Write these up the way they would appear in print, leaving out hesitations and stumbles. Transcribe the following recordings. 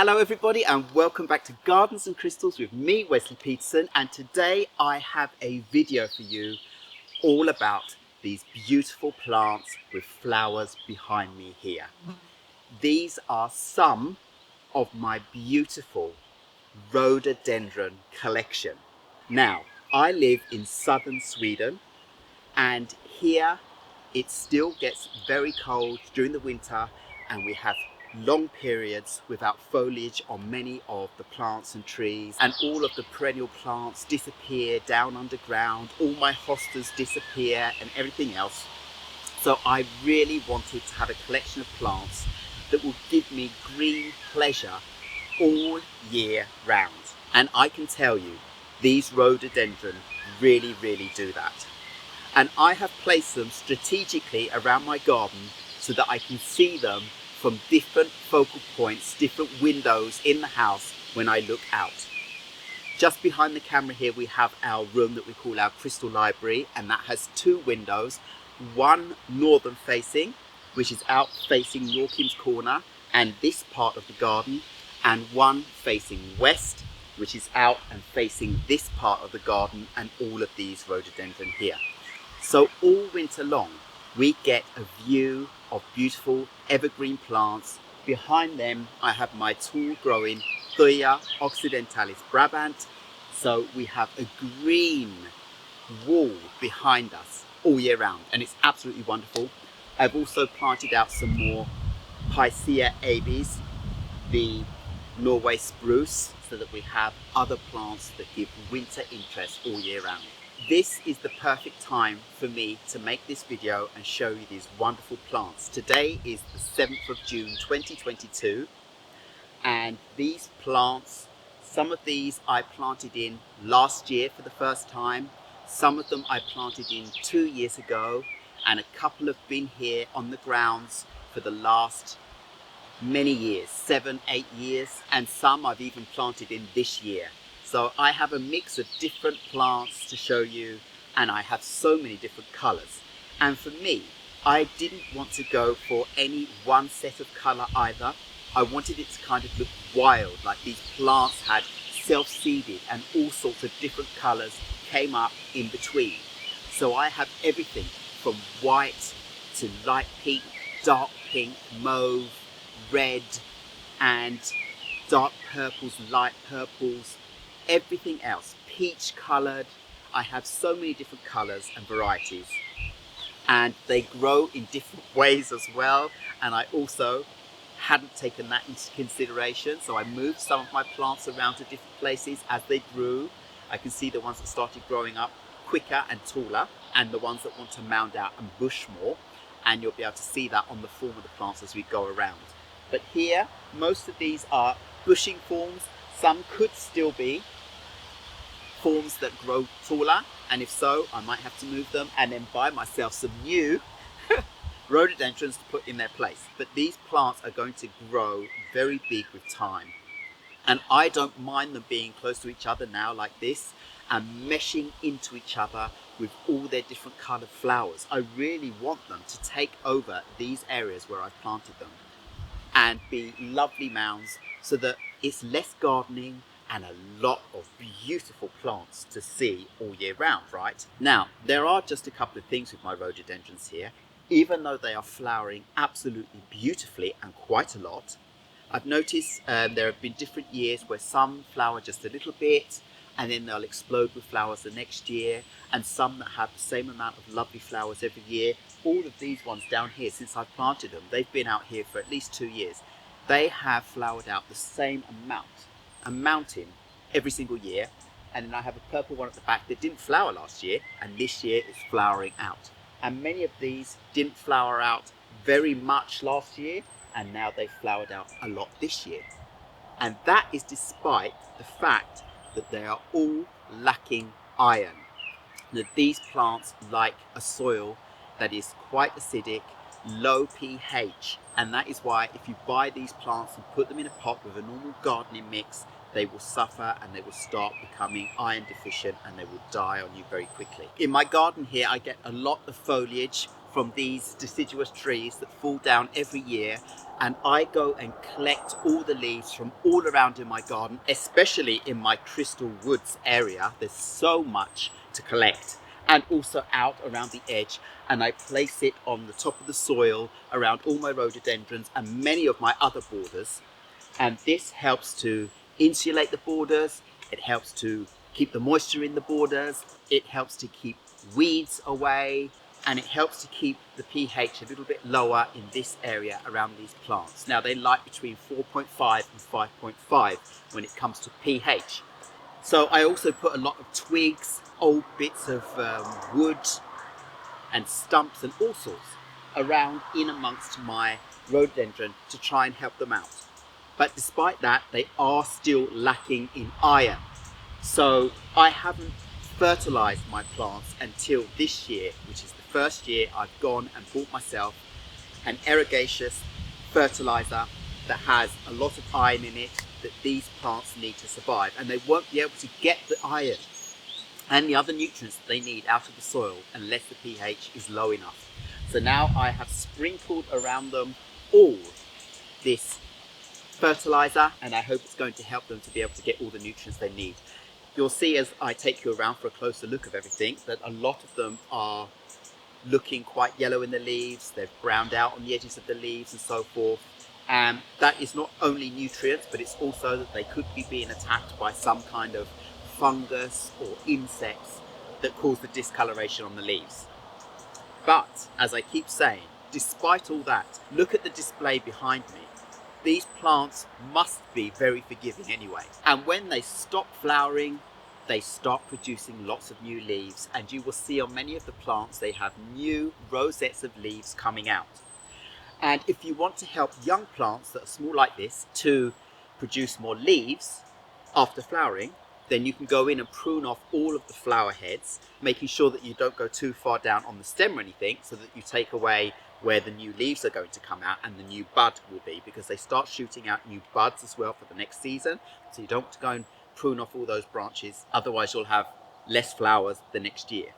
Hello everybody and welcome back to Gardens and Crystals with me, Wesley Peterson, and today I have a video for you all about these beautiful plants with flowers behind me here. These are some of my beautiful rhododendron collection. Now, I live in southern Sweden and here it still gets very cold during the winter and we have long periods without foliage on many of the plants and trees, and all of the perennial plants disappear down underground, all my hostas disappear and everything else. So I really wanted to have a collection of plants that will give me green pleasure all year round. And I can tell you, these rhododendron really do that. And I have placed them strategically around my garden so that I can see them from different focal points, different windows in the house when I look out. Just behind the camera here we have our room that we call our crystal library, and that has two windows, one northern facing, which is out facing Yorkim's Corner and this part of the garden, and one facing west, which is out and facing this part of the garden and all of these rhododendron here. So all winter long we get a view of beautiful evergreen plants. Behind them I have my tall growing Thuja occidentalis Brabant. So we have a green wall behind us all year round and it's absolutely wonderful. I've also planted out some more Picea abies, the Norway spruce, so that we have other plants that give winter interest all year round. This is the perfect time for me to make this video and show you these wonderful plants. Today is the 7th of June 2022 and these plants, some of these I planted in last year for the first time, some of them I planted in 2 years ago, and a couple have been here on the grounds for the last many years, 7-8 years, and some I've even planted in this year. So I have a mix of different plants to show you, and I have so many different colours. And for me, I didn't want to go for any one set of colour either. I wanted it to kind of look wild, like these plants had self-seeded and all sorts of different colours came up in between. So I have everything from white to light pink, dark pink, mauve, red, and dark purples, light purples, everything else, peach coloured. I have so many different colours and varieties, and they grow in different ways as well, and I also hadn't taken that into consideration, so I moved some of my plants around to different places as they grew. I can see the ones that started growing up quicker and taller, and the ones that want to mound out and bush more, and you'll be able to see that on the form of the plants as we go around. But here, most of these are bushing forms. Some could still be forms that grow taller, and if so, I might have to move them and then buy myself some new rhododendrons to put in their place. But these plants are going to grow very big with time, and I don't mind them being close to each other now like this and meshing into each other with all their different coloured flowers. I really want them to take over these areas where I've planted them and be lovely mounds, so that it's less gardening and a lot of beautiful plants to see all year round, right? Now, there are just a couple of things with my rhododendrons here. Even though they are flowering absolutely beautifully and quite a lot, I've noticed there have been different years where some flower just a little bit and then they'll explode with flowers the next year, and some that have the same amount of lovely flowers every year. All of these ones down here, since I've planted them, they've been out here for at least 2 years. They have flowered out the same amount, a mountain, every single year. And then I have a purple one at the back that didn't flower last year, and this year is flowering out. And many of these didn't flower out very much last year, and now they've flowered out a lot this year. And that is despite the fact that they are all lacking iron. That these plants like a soil that is quite acidic, low pH, and that is why if you buy these plants and put them in a pot with a normal gardening mix, they will suffer and they will start becoming iron deficient and they will die on you very quickly. In my garden here I get a lot of foliage from these deciduous trees that fall down every year, and I go and collect all the leaves from all around in my garden, especially in my Crystal Woods area. There's so much to collect, and also out around the edge, and I place it on the top of the soil around all my rhododendrons and many of my other borders. And this helps to insulate the borders, it helps to keep the moisture in the borders, it helps to keep weeds away, and it helps to keep the pH a little bit lower in this area around these plants. Now they like between 4.5 and 5.5 when it comes to pH. So I also put a lot of twigs, old bits of wood and stumps and all sorts around in amongst my rhododendron to try and help them out. But despite that, they are still lacking in iron. So I haven't fertilized my plants until this year, which is the first year I've gone and bought myself an erigaceous fertilizer that has a lot of iron in it that these plants need to survive, and they won't be able to get the iron and the other nutrients that they need out of the soil unless the pH is low enough. So now I have sprinkled around them all this fertilizer, and I hope it's going to help them to be able to get all the nutrients they need. You'll see as I take you around for a closer look of everything that a lot of them are looking quite yellow in the leaves, they've browned out on the edges of the leaves and so forth. And that is not only nutrients, but it's also that they could be being attacked by some kind of fungus or insects that cause the discoloration on the leaves. But as I keep saying, despite all that, look at the display behind me. These plants must be very forgiving anyway. And when they stop flowering, they start producing lots of new leaves, and you will see on many of the plants they have new rosettes of leaves coming out. And if you want to help young plants that are small like this to produce more leaves after flowering, then you can go in and prune off all of the flower heads, making sure that you don't go too far down on the stem or anything, so that you take away where the new leaves are going to come out and the new bud will be, because they start shooting out new buds as well for the next season. So you don't want to go and prune off all those branches, otherwise you'll have less flowers the next year.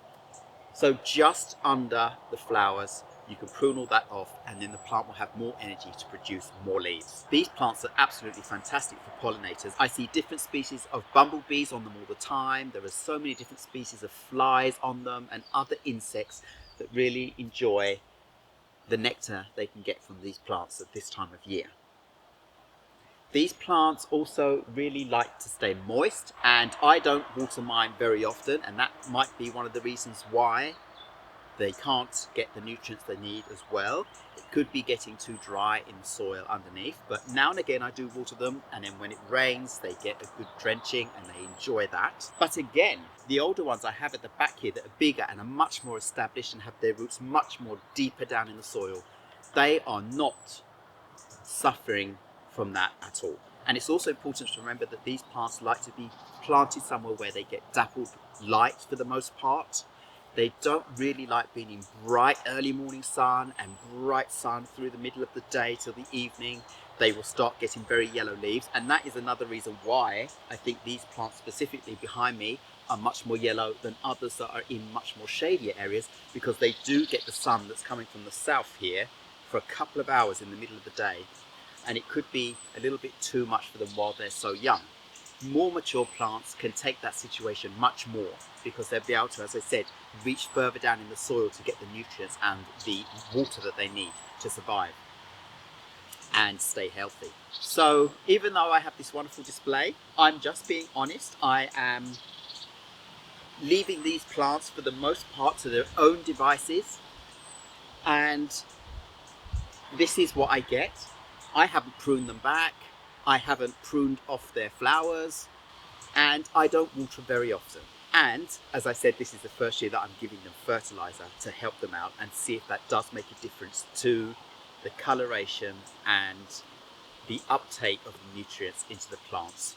So just under the flowers, you can prune all that off, and then the plant will have more energy to produce more leaves. These plants are absolutely fantastic for pollinators. I see different species of bumblebees on them all the time. There are so many different species of flies on them and other insects that really enjoy the nectar they can get from these plants at this time of year. These plants also really like to stay moist, and I don't water mine very often, and that might be one of the reasons why they can't get the nutrients they need as well. It could be getting too dry in the soil underneath, but now and again I do water them, and then when it rains they get a good drenching and they enjoy that. But again, the older ones I have at the back here that are bigger and are much more established and have their roots much more deeper down in the soil, they are not suffering from that at all. And it's also important to remember that these plants like to be planted somewhere where they get dappled light for the most part. They don't really like being in bright early morning sun and bright sun through the middle of the day till the evening. They will start getting very yellow leaves, and that is another reason why I think these plants specifically behind me are much more yellow than others that are in much more shadier areas, because they do get the sun that's coming from the south here for a couple of hours in the middle of the day, and it could be a little bit too much for them while they're so young. More mature plants can take that situation much more, because they'll be able to, as I said, reach further down in the soil to get the nutrients and the water that they need to survive and stay healthy. So even though I have this wonderful display, I'm just being honest. I am leaving these plants for the most part to their own devices, and this is what I get. I haven't pruned them back, I haven't pruned off their flowers, and I don't water very often. And as I said, this is the first year that I'm giving them fertiliser to help them out and see if that does make a difference to the coloration and the uptake of the nutrients into the plants.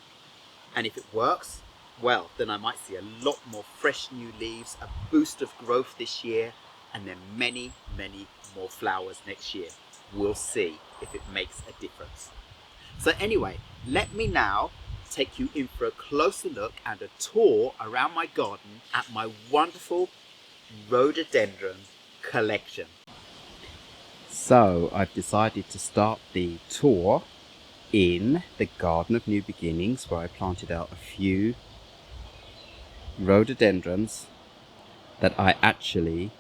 And if it works, well, then I might see a lot more fresh new leaves, a boost of growth this year, and then many, many more flowers next year. We'll see if it makes a difference. So anyway, let me now take you in for a closer look and a tour around my garden at my wonderful rhododendron collection. So I've decided to start the tour in the Garden of New Beginnings, where I planted out a few rhododendrons that I actually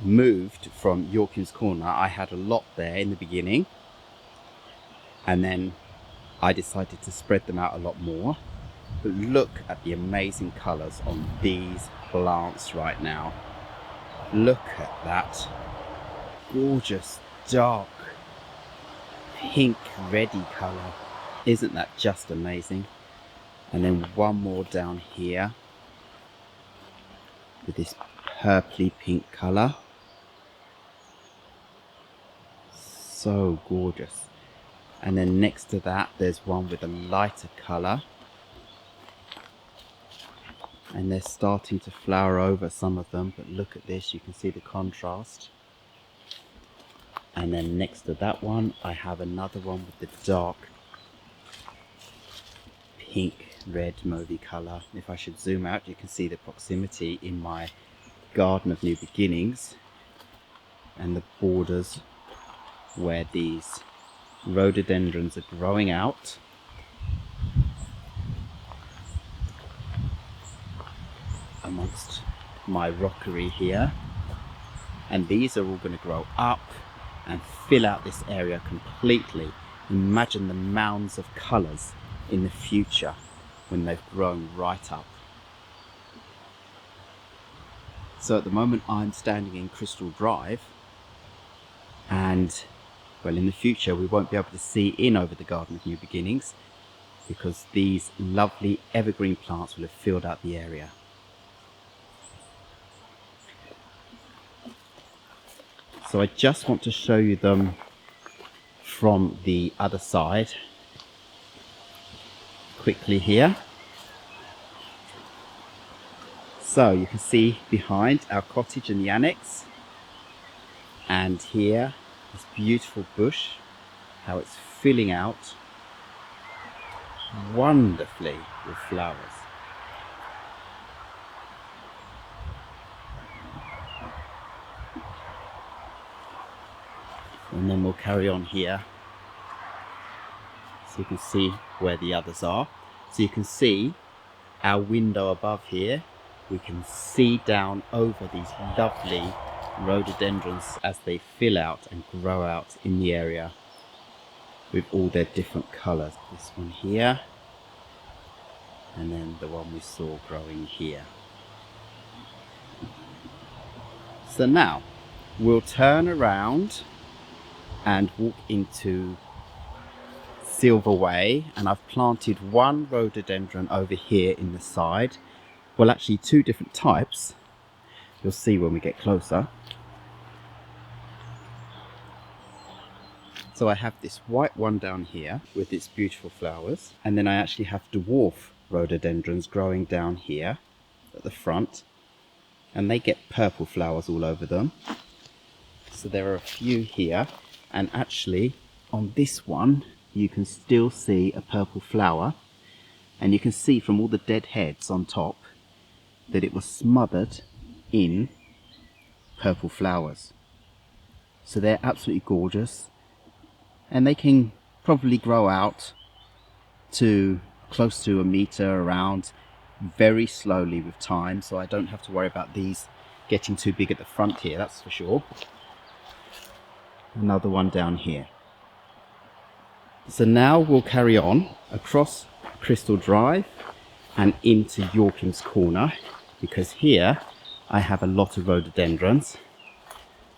moved from Yorkins Corner. I had a lot there in the beginning, and then I decided to spread them out a lot more. But look at the amazing colours on these plants right now. Look at that gorgeous dark pink reddy colour. Isn't that just amazing? And then one more down here with this purpley pink colour. So gorgeous. And then next to that there's one with a lighter colour, and they're starting to flower over, some of them, but look at this, you can see the contrast. And then next to that one I have another one with the dark pink red mauvey colour. If I should zoom out, you can see the proximity in my Garden of New Beginnings and the borders where these rhododendrons are growing out. Amongst my rockery here, and these are all going to grow up and fill out this area completely. Imagine the mounds of colours in the future when they've grown right up. So at the moment I'm standing in Crystal Drive, and well, in the future we won't be able to see in over the Garden of New Beginnings because these lovely evergreen plants will have filled out the area. So I just want to show you them from the other side quickly here. So you can see behind our cottage and the annex, and here this beautiful bush, how it's filling out wonderfully with flowers. And then we'll carry on here so you can see where the others are. So you can see our window above here. We can see down over these lovely rhododendrons as they fill out and grow out in the area with all their different colours. This one here, and then the one we saw growing here. So now we'll turn around and walk into Silver Way, and I've planted one rhododendron over here in the side. Well, actually two different types. You'll see when we get closer. So I have this white one down here with its beautiful flowers, and then I actually have dwarf rhododendrons growing down here at the front, and they get purple flowers all over them. So there are a few here, and actually on this one you can still see a purple flower, and you can see from all the dead heads on top that it was smothered in purple flowers. So they're absolutely gorgeous, and they can probably grow out to close to 1 meter around very slowly with time, so I don't have to worry about these getting too big at the front here, that's for sure. Another one down here. So now we'll carry on across Crystal Drive and into Yorkins Corner, because here I have a lot of rhododendrons.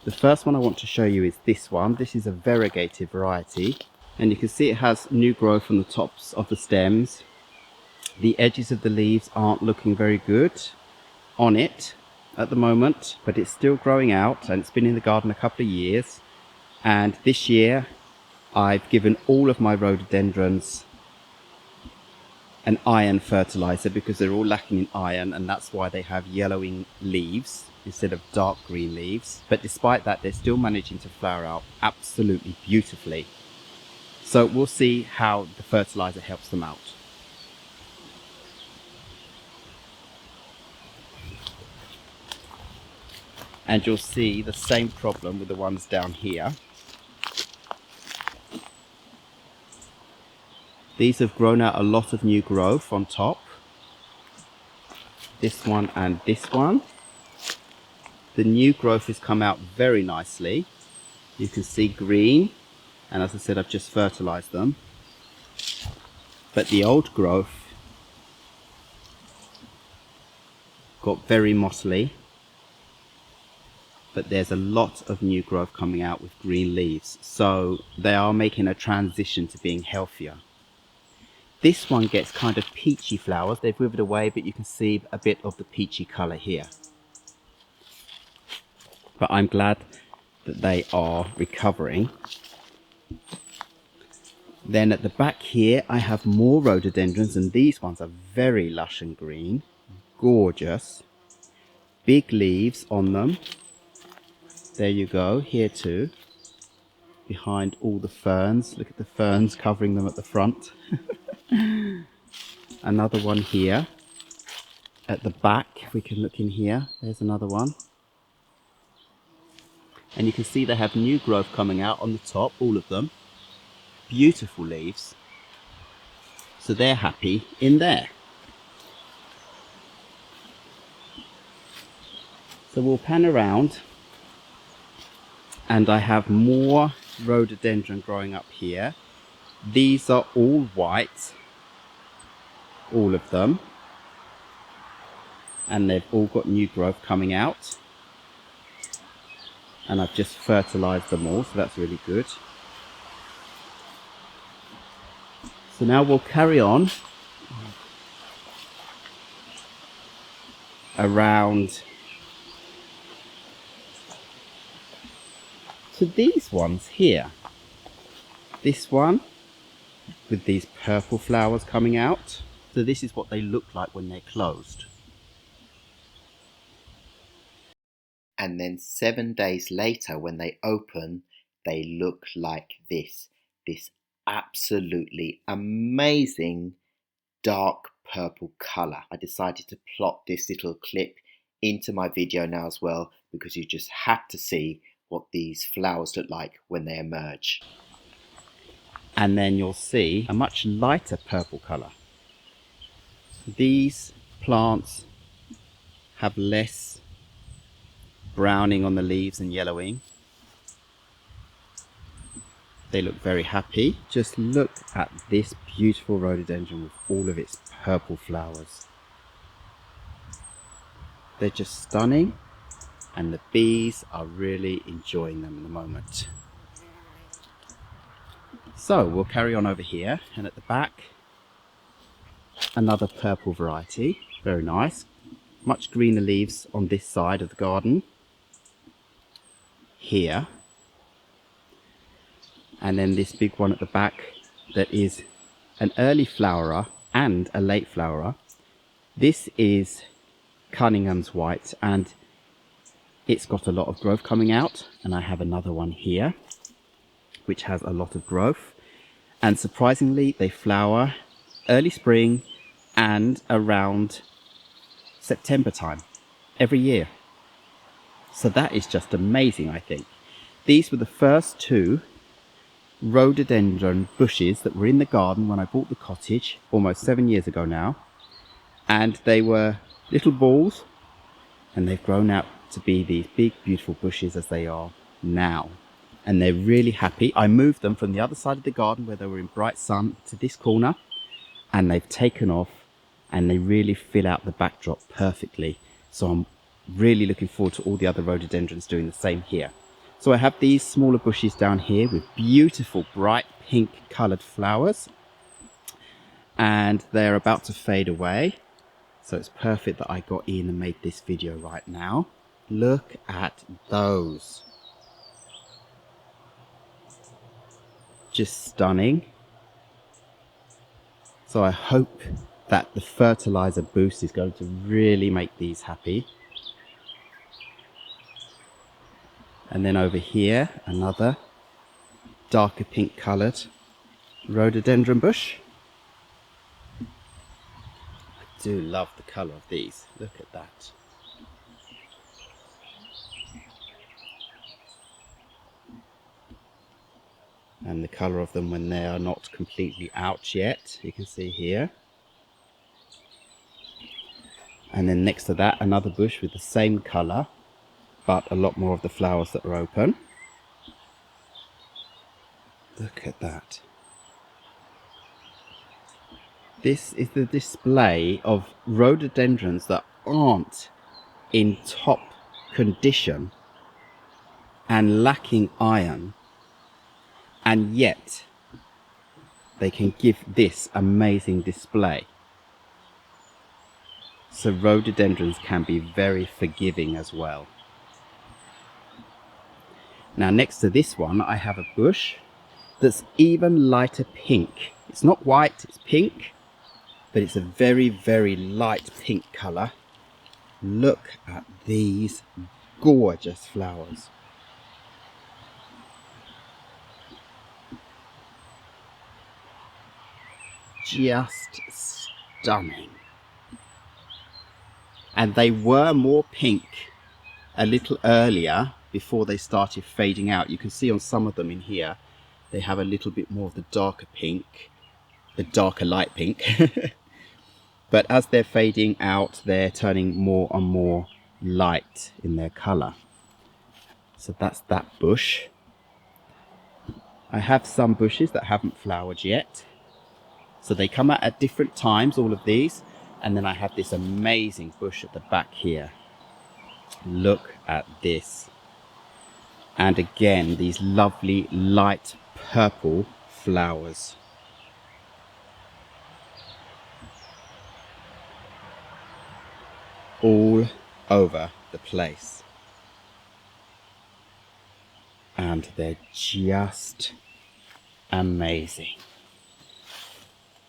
The first one I want to show you is this one. This is a variegated variety, and you can see it has new growth on the tops of the stems. The edges of the leaves aren't looking very good on it at the moment, but it's still growing out, and it's been in the garden a couple of years. And this year I've given all of my rhododendrons an iron fertiliser because they're all lacking in iron, and that's why they have yellowing leaves instead of dark green leaves. But despite that, they're still managing to flower out absolutely beautifully. So we'll see how the fertiliser helps them out. And you'll see the same problem with the ones down here. These have grown out a lot of new growth on top. This one and this one. The new growth has come out very nicely. You can see green, and as I said, I've just fertilized them. But the old growth got very mossy. But there's a lot of new growth coming out with green leaves. So they are making a transition to being healthier. This one gets kind of peachy flowers. They've withered away, but you can see a bit of the peachy colour here. But I'm glad that they are recovering. Then at the back here, I have more rhododendrons, and these ones are very lush and green. Gorgeous. Big leaves on them. There you go, here too. Behind all the ferns. Look at the ferns covering them at the front. Another one here. At the back, if we can look in here, there's another one. And you can see they have new growth coming out on the top, all of them. Beautiful leaves. So they're happy in there. So we'll pan around, and I have more rhododendron growing up here. These are all white, all of them. And they've all got new growth coming out. And I've just fertilized them all, so that's really good. So now we'll carry on around to these ones here. This one with these purple flowers coming out. So this is what they look like when they're closed. And then 7 days later, when they open, they look like this. This absolutely amazing dark purple colour. I decided to plot this little clip into my video now as well, because you just had to see what these flowers look like when they emerge. And then you'll see a much lighter purple colour. These plants have less browning on the leaves and yellowing. They look very happy. Just look at this beautiful rhododendron with all of its purple flowers. They're just stunning, and the bees are really enjoying them at the moment. So we'll carry on over here, and at the back, another purple variety. Very nice. Much greener leaves on this side of the garden. Here. And then this big one at the back that is an early flowerer and a late flowerer. This is Cunningham's White, and it's got a lot of growth coming out. And I have another one here which has a lot of growth, and surprisingly they flower early spring and around September time every year. So that is just amazing, I think. These were the first two rhododendron bushes that were in the garden when I bought the cottage almost 7 years ago now, and they were little balls, and they've grown out to be these big beautiful bushes as they are now, and they're really happy. I moved them from the other side of the garden where they were in bright sun to this corner, and they've taken off, and they really fill out the backdrop perfectly. So I'm really looking forward to all the other rhododendrons doing the same here. So I have these smaller bushes down here with beautiful bright pink coloured flowers, and they're about to fade away. So it's perfect that I got in and made this video right now. Look at those. Just stunning. So I hope that the fertiliser boost is going to really make these happy. And then over here, another darker pink coloured rhododendron bush. I do love the colour of these. Look at that. and the colour of them when they are not completely out yet, you can see here. And then next to that, another bush with the same colour, but a lot more of the flowers that are open. Look at that. This is the display of rhododendrons that aren't in top condition and lacking iron, and yet they can give this amazing display. So rhododendrons can be very forgiving as well. Now next to this one I have a bush that's even lighter pink. It's not white, it's pink, but it's a very, very light pink colour. Look at these gorgeous flowers. Just stunning. And they were more pink a little earlier before they started fading out. You can see on some of them in here, they have a little bit more of the darker pink, the darker light pink. But as they're fading out, they're turning more and more light in their colour. So that's that bush. I have some bushes that haven't flowered yet. So they come out at different times, all of these. And then I have this amazing bush at the back here. Look at this. And again, these lovely light purple flowers. All over the place. And they're just amazing.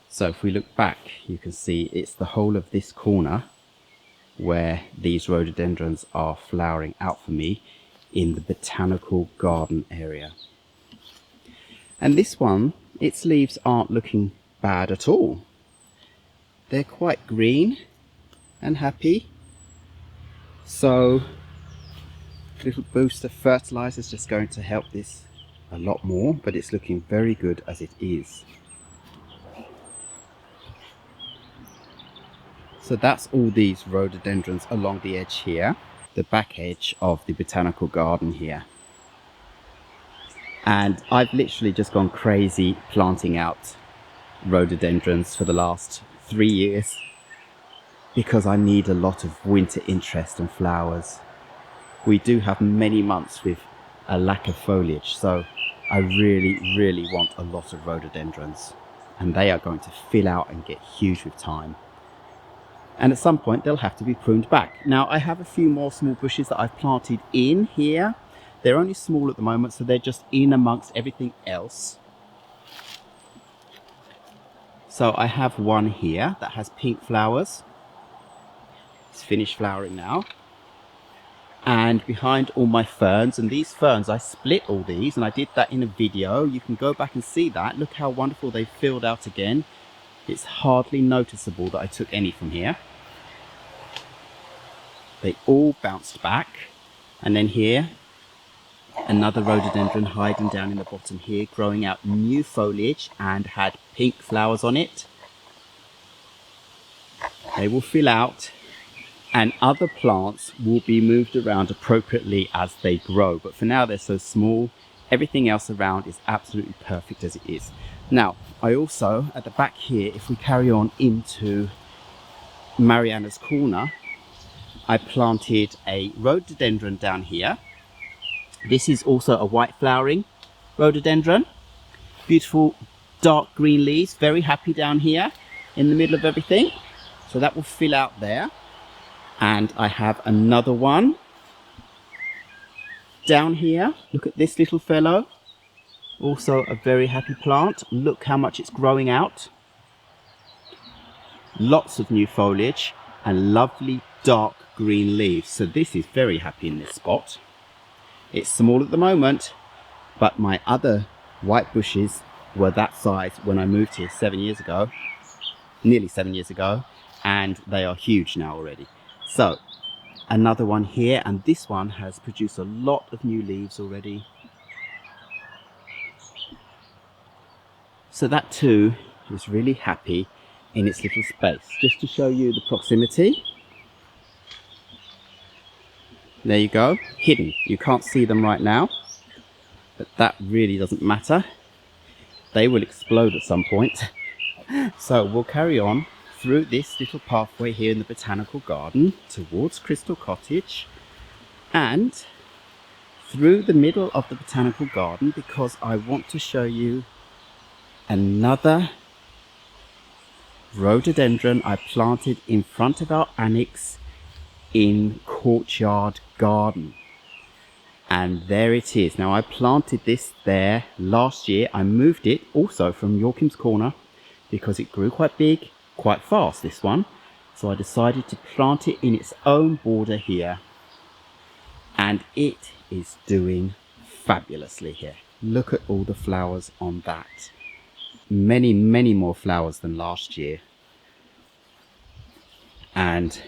So if we look back, you can see it's the whole of this corner where these rhododendrons are flowering out for me in the botanical garden area. And this one, its leaves aren't looking bad at all. They're quite green and happy. So a little boost of fertiliser is just going to help this a lot more, but it's looking very good as it is. So that's all these rhododendrons along the edge here, the back edge of the botanical garden here. And I've literally just gone crazy planting out rhododendrons for the last 3 years because I need a lot of winter interest and flowers. We do have many months with a lack of foliage, so I really want a lot of rhododendrons, and they are going to fill out and get huge with time. And at some point they'll have to be pruned back. Now I have a few more small bushes that I've planted in here. They're only small at the moment, so they're just in amongst everything else. So I have one here that has pink flowers. It's finished flowering now. And behind all my ferns, and these ferns, I split all these, and I did that in a video. You can go back and see that. Look how wonderful they filled out again. It's hardly noticeable that I took any from here. They all bounced back. And then here, another rhododendron hiding down in the bottom here, growing out new foliage and had pink flowers on it. They will fill out, and other plants will be moved around appropriately as they grow. But for now, they're so small. Everything else around is absolutely perfect as it is. Now, I also, at the back here, if we carry on into Mariana's corner, I planted a rhododendron down here. This is also a white flowering rhododendron. Beautiful dark green leaves, very happy down here in the middle of everything. So that will fill out there. And I have another one down here. Look at this little fellow. Also a very happy plant. Look how much it's growing out. Lots of new foliage and lovely dark green leaves. So this is very happy in this spot. It's small at the moment, but my other white bushes were that size when I moved here 7 years ago, nearly 7 years ago, and they are huge now already. So another one here, and this one has produced a lot of new leaves already. So that too is really happy in its little space. Just to show you the proximity. There you go, hidden. You can't see them right now, but that really doesn't matter. They will explode at some point. So we'll carry on through this little pathway here in the botanical garden towards Crystal Cottage and through the middle of the botanical garden, because I want to show you another rhododendron I planted in front of our annex in Courtyard Garden. And there it is. Now I planted this there last year. I moved it also from Yorkham's Corner because it grew quite big, quite fast, this one. So I decided to plant it in its own border here. And it is doing fabulously here. Look at all the flowers on that. Many, many more flowers than last year. And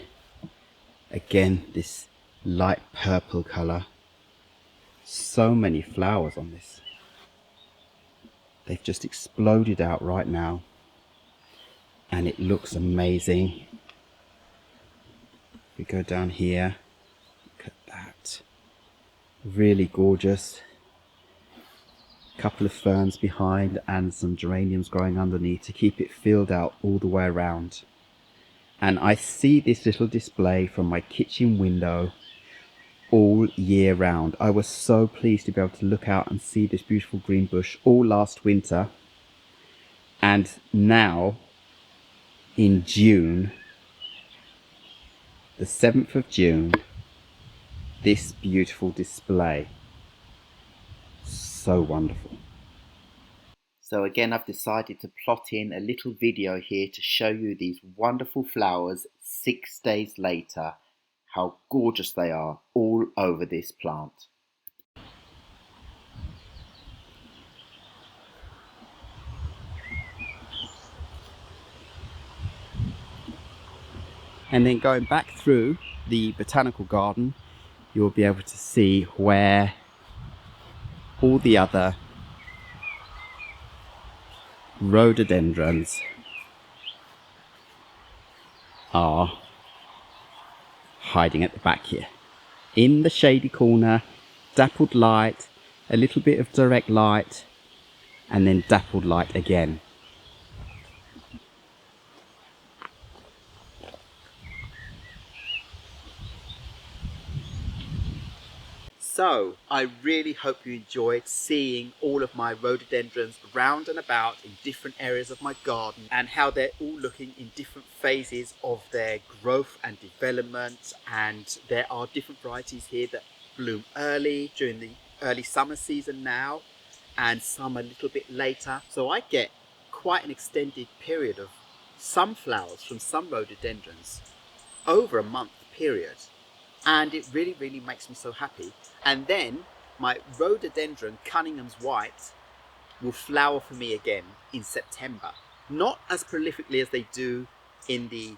again, this light purple colour. So many flowers on this. They've just exploded out right now. And it looks amazing. We go down here. Look at that. Really gorgeous. Couple of ferns behind and some geraniums growing underneath to keep it filled out all the way around. And I see this little display from my kitchen window all year round. I was so pleased to be able to look out and see this beautiful green bush all last winter. And now in June, the 7th of June, this beautiful display. So wonderful. So again, I've decided to plot in a little video here to show you these wonderful flowers 6 days later. How gorgeous they are all over this plant. And then going back through the botanical garden, you'll be able to see where all the other rhododendrons are hiding at the back here. In the shady corner, dappled light, a little bit of direct light, and then dappled light again. So, I really hope you enjoyed seeing all of my rhododendrons round and about in different areas of my garden and how they're all looking in different phases of their growth and development. And there are different varieties here that bloom early during the early summer season now, and some a little bit later. So I get quite an extended period of some flowers from some rhododendrons over a month period. And it really, really makes me so happy. And then my rhododendron Cunningham's White will flower for me again in September. Not as prolifically as they do in the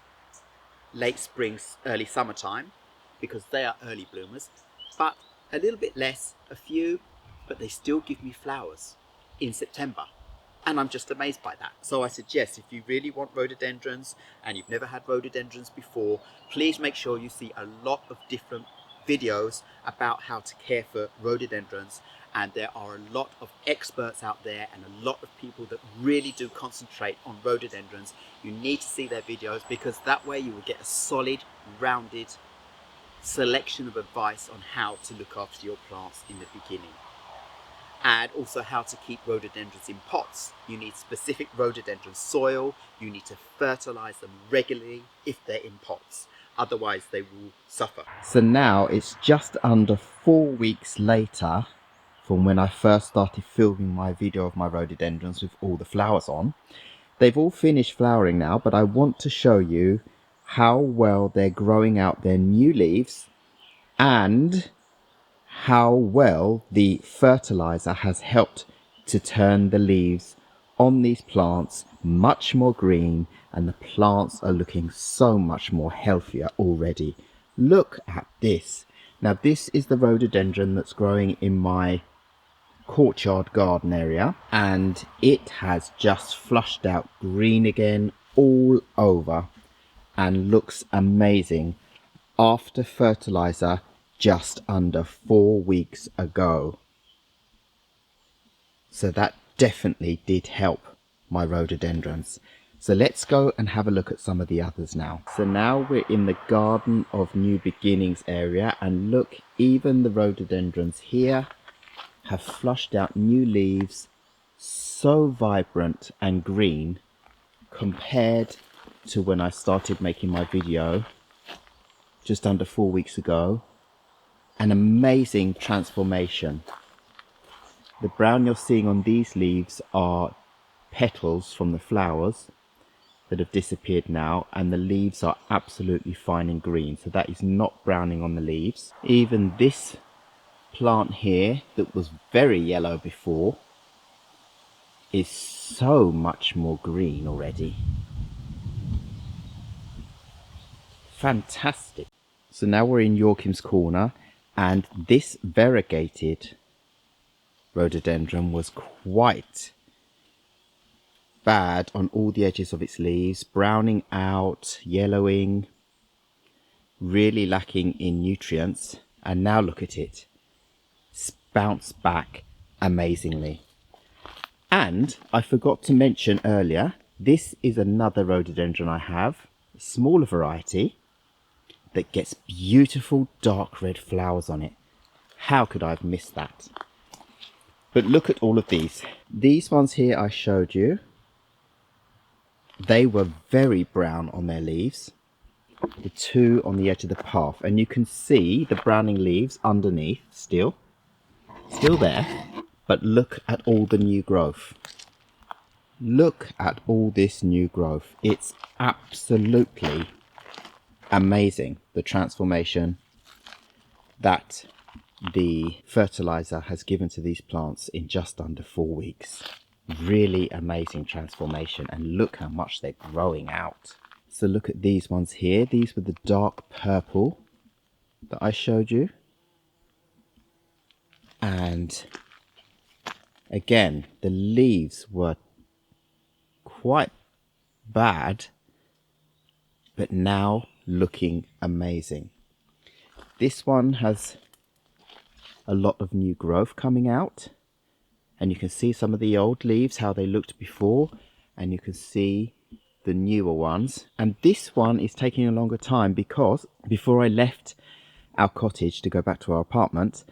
late spring, early summertime, because they are early bloomers, but a little bit less, a few, but they still give me flowers in September. And I'm just amazed by that. So I suggest if you really want rhododendrons and you've never had rhododendrons before, please make sure you see a lot of different videos about how to care for rhododendrons. And there are a lot of experts out there and a lot of people that really do concentrate on rhododendrons. You need to see their videos, because that way you will get a solid, rounded selection of advice on how to look after your plants in the beginning. And also how to keep rhododendrons in pots. You need specific rhododendron soil. You need to fertilise them regularly if they're in pots. Otherwise they will suffer. So now it's just under 4 weeks later from when I first started filming my video of my rhododendrons with all the flowers on. They've all finished flowering now, but I want to show you how well they're growing out their new leaves and how well the fertiliser has helped to turn the leaves on these plants much more green, and the plants are looking so much more healthier already. Look at this. Now this is the rhododendron that's growing in my courtyard garden area, and it has just flushed out green again all over and looks amazing after fertiliser just under 4 weeks ago. So that definitely did help my rhododendrons. So let's go and have a look at some of the others now. So now we're in the Garden of New Beginnings area, and look, even the rhododendrons here have flushed out new leaves, so vibrant and green compared to when I started making my video just under 4 weeks ago. An amazing transformation. The brown you're seeing on these leaves are petals from the flowers that have disappeared now, and the leaves are absolutely fine and green, so that is not browning on the leaves. Even this plant here that was very yellow before is so much more green already. Fantastic. So now we're in Joachim's corner, and this variegated rhododendron was quite bad on all the edges of its leaves, browning out, yellowing, really lacking in nutrients, and now look at it, bounced back amazingly. And I forgot to mention earlier, this is another rhododendron I have, a smaller variety, that gets beautiful dark red flowers on it. How could I have missed that? But look at all of these. These ones here I showed you, they were very brown on their leaves. The two on the edge of the path, and you can see the browning leaves underneath still there. But look at all the new growth. Look at all this new growth. It's absolutely amazing, the transformation that the fertiliser has given to these plants in just under 4 weeks. Really amazing transformation, and look how much they're growing out. So look at these ones here. These were the dark purple that I showed you. And again, the leaves were quite bad, but now looking amazing. This one has a lot of new growth coming out, and you can see some of the old leaves, how they looked before, and you can see the newer ones. And this one is taking a longer time because before I left our cottage to go back to our apartment,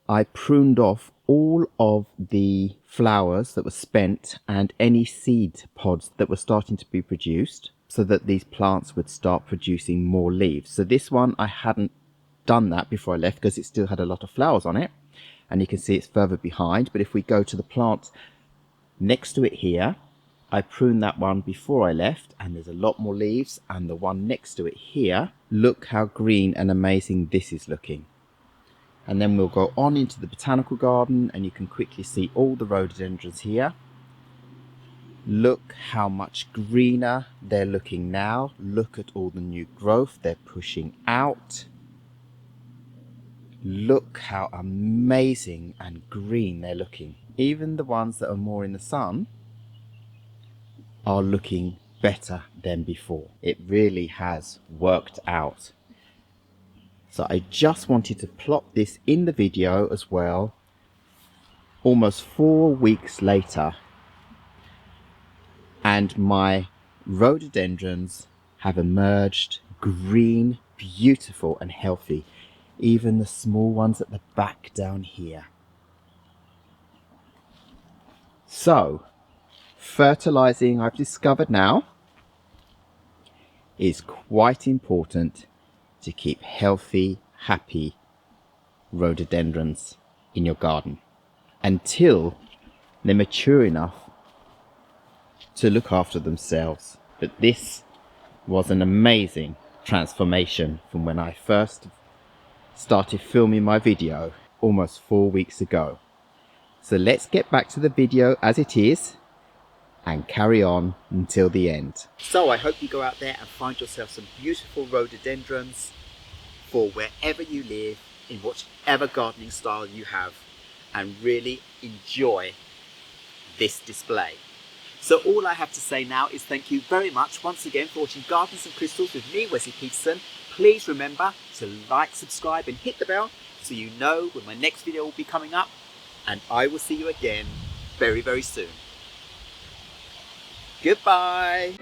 I pruned off all of the flowers that were spent and any seed pods that were starting to be produced, so that these plants would start producing more leaves. So this one, I hadn't done that before I left because it still had a lot of flowers on it, and you can see it's further behind. But if we go to the plant next to it here, I pruned that one before I left, and there's a lot more leaves. And the one next to it here, look how green and amazing this is looking. And then we'll go on into the botanical garden, and you can quickly see all the rhododendrons here. Look how much greener they're looking now. Look at all the new growth they're pushing out. Look how amazing and green they're looking. Even the ones that are more in the sun are looking better than before. It really has worked out. So I just wanted to plot this in the video as well. Almost 4 weeks later, and my rhododendrons have emerged green, beautiful and healthy. Even the small ones at the back down here. So, fertilizing, I've discovered now, is quite important to keep healthy, happy rhododendrons in your garden until they're mature enough to look after themselves. But this was an amazing transformation from when I first started filming my video almost 4 weeks ago. So let's get back to the video as it is and carry on until the end. So I hope you go out there and find yourself some beautiful rhododendrons for wherever you live, in whichever gardening style you have. and really enjoy this display. So all I have to say now is thank you very much once again for watching Gardens and Crystals with me, Wesley Peterson. Please remember to like, subscribe and hit the bell so you know when my next video will be coming up, and I will see you again very, very soon. Goodbye.